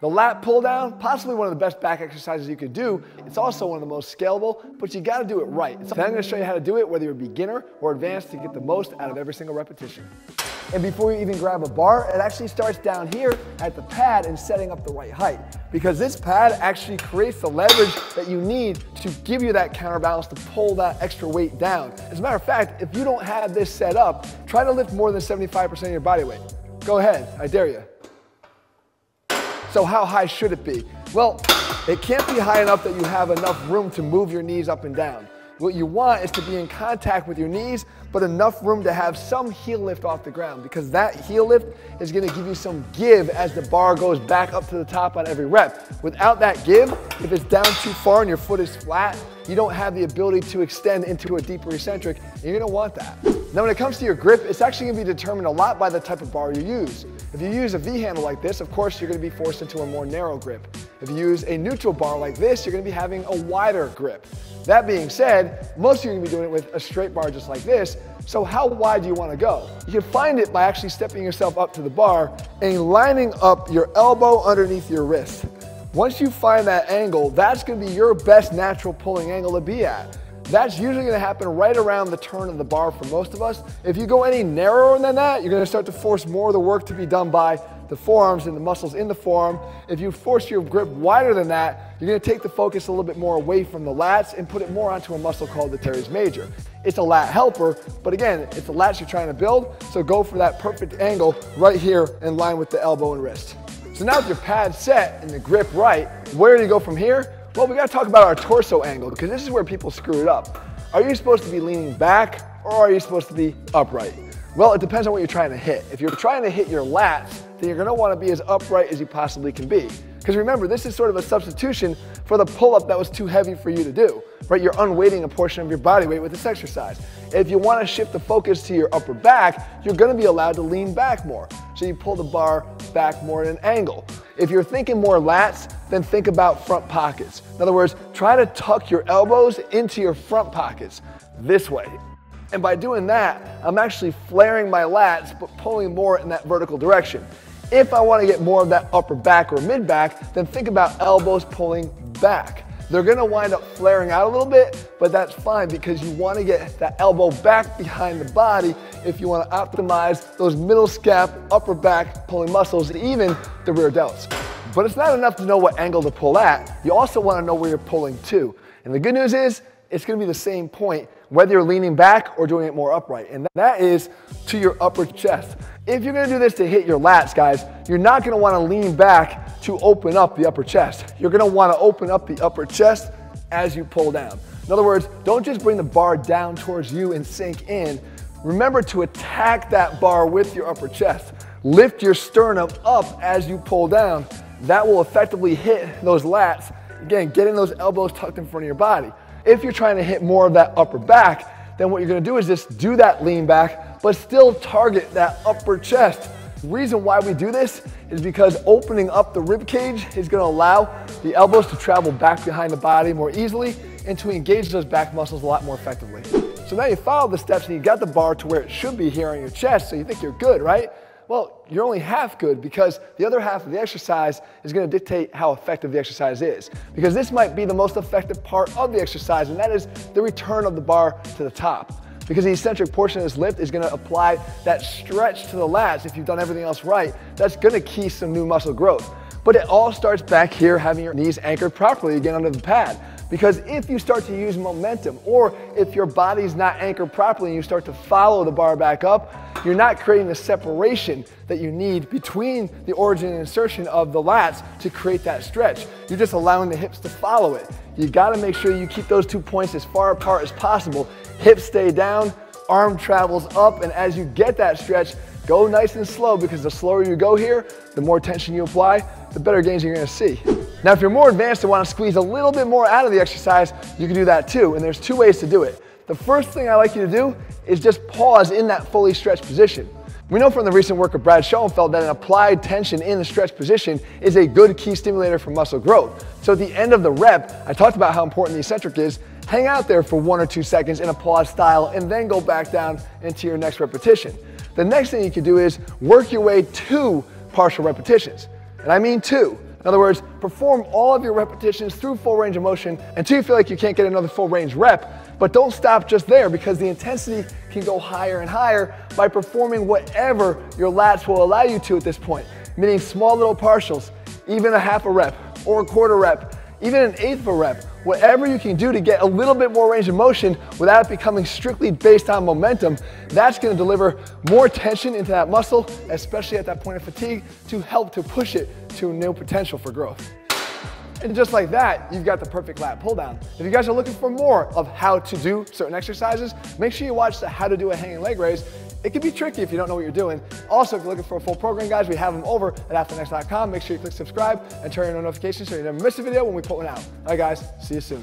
The lat pull down, possibly one of the best back exercises you could do. It's also one of the most scalable, but you gotta do it right. So I'm gonna show you how to do it, whether you're a beginner or advanced, to get the most out of every single repetition. And before you even grab a bar, it actually starts down here at the pad and setting up the right height. Because this pad actually creates the leverage that you need to give you that counterbalance to pull that extra weight down. As a matter of fact, if you don't have this set up, try to lift more than 75% of your body weight. Go ahead, I dare you. So how high should it be? Well, it can't be high enough that you have enough room to move your knees up and down. What you want is to be in contact with your knees, but enough room to have some heel lift off the ground, because that heel lift is gonna give you some give as the bar goes back up to the top on every rep. Without that give, if it's down too far and your foot is flat, you don't have the ability to extend into a deeper eccentric, and you're gonna want that. Now when it comes to your grip, it's actually gonna be determined a lot by the type of bar you use. If you use a V handle like this, of course you're gonna be forced into a more narrow grip. If you use a neutral bar like this, you're gonna be having a wider grip. That being said, most of you are gonna be doing it with a straight bar just like this, so how wide do you wanna go? You can find it by actually stepping yourself up to the bar and lining up your elbow underneath your wrist. Once you find that angle, that's gonna be your best natural pulling angle to be at. That's usually gonna happen right around the turn of the bar for most of us. If you go any narrower than that, you're gonna start to force more of the work to be done by the forearms and the muscles in the forearm. If you force your grip wider than that, you're gonna take the focus a little bit more away from the lats and put it more onto a muscle called the teres major. It's a lat helper, but again, it's the lats you're trying to build, so go for that perfect angle right here in line with the elbow and wrist. So now with your pad set and the grip right, where do you go from here? Well, we gotta talk about our torso angle, because this is where people screw it up. Are you supposed to be leaning back, or are you supposed to be upright? Well, it depends on what you're trying to hit. If you're trying to hit your lats, then you're gonna wanna be as upright as you possibly can be. Because remember, this is sort of a substitution for the pull-up that was too heavy for you to do, right? You're unweighting a portion of your body weight with this exercise. If you wanna shift the focus to your upper back, you're gonna be allowed to lean back more. So you pull the bar back more at an angle. If you're thinking more lats, then think about front pockets. In other words, try to tuck your elbows into your front pockets this way. And by doing that, I'm actually flaring my lats, but pulling more in that vertical direction. If I want to get more of that upper back or mid back, then think about elbows pulling back. They're gonna wind up flaring out a little bit, but that's fine because you want to get that elbow back behind the body if you want to optimize those middle scap, upper back pulling muscles, and even the rear delts. But it's not enough to know what angle to pull at. You also want to know where you're pulling to. And the good news is, it's going to be the same point, whether you're leaning back or doing it more upright. And that is to your upper chest. If you're going to do this to hit your lats, guys, you're not going to want to lean back to open up the upper chest. You're going to want to open up the upper chest as you pull down. In other words, don't just bring the bar down towards you and sink in. Remember to attack that bar with your upper chest. Lift your sternum up as you pull down. That will effectively hit those lats. Again, getting those elbows tucked in front of your body. If you're trying to hit more of that upper back, then what you're gonna do is just do that lean back, but still target that upper chest. The reason why we do this is because opening up the rib cage is gonna allow the elbows to travel back behind the body more easily and to engage those back muscles a lot more effectively. So now you follow the steps and you got the bar to where it should be here on your chest, so you think you're good, right? Well, you're only half good, because the other half of the exercise is going to dictate how effective the exercise is. Because this might be the most effective part of the exercise, and that is the return of the bar to the top. Because the eccentric portion of this lift is going to apply that stretch to the lats. If you've done everything else right, that's going to key some new muscle growth. But it all starts back here, having your knees anchored properly again under the pad. Because if you start to use momentum, or if your body's not anchored properly and you start to follow the bar back up, you're not creating the separation that you need between the origin and insertion of the lats to create that stretch. You're just allowing the hips to follow it. You gotta make sure you keep those 2 points as far apart as possible. Hips stay down, arm travels up, and as you get that stretch, go nice and slow, because the slower you go here, the more tension you apply, the better gains you're gonna see. Now, if you're more advanced and wanna squeeze a little bit more out of the exercise, you can do that too, and there's 2 ways to do it. The first thing I like you to do is just pause in that fully stretched position. We know from the recent work of Brad Schoenfeld that an applied tension in the stretch position is a good key stimulator for muscle growth. So at the end of the rep, I talked about how important the eccentric is. Hang out there for 1 or 2 seconds in a pause style and then go back down into your next repetition. The next thing you can do is work your way to partial repetitions. And I mean 2. In other words, perform all of your repetitions through full range of motion until you feel like you can't get another full range rep, but don't stop just there because the intensity can go higher and higher by performing whatever your lats will allow you to at this point, meaning small little partials, even a half a rep or a quarter rep, even an eighth of a rep, whatever you can do to get a little bit more range of motion without it becoming strictly based on momentum, that's gonna deliver more tension into that muscle, especially at that point of fatigue, to help to push it to new potential for growth. And just like that, you've got the perfect lat pull down. If you guys are looking for more of how to do certain exercises, make sure you watch the how to do a hanging leg raise. It can be tricky if you don't know what you're doing. Also, if you're looking for a full program, guys, we have them over at ATHLEAN-X.com. Make sure you click subscribe and turn on notifications so you never miss a video when we put one out. All right, guys, see you soon.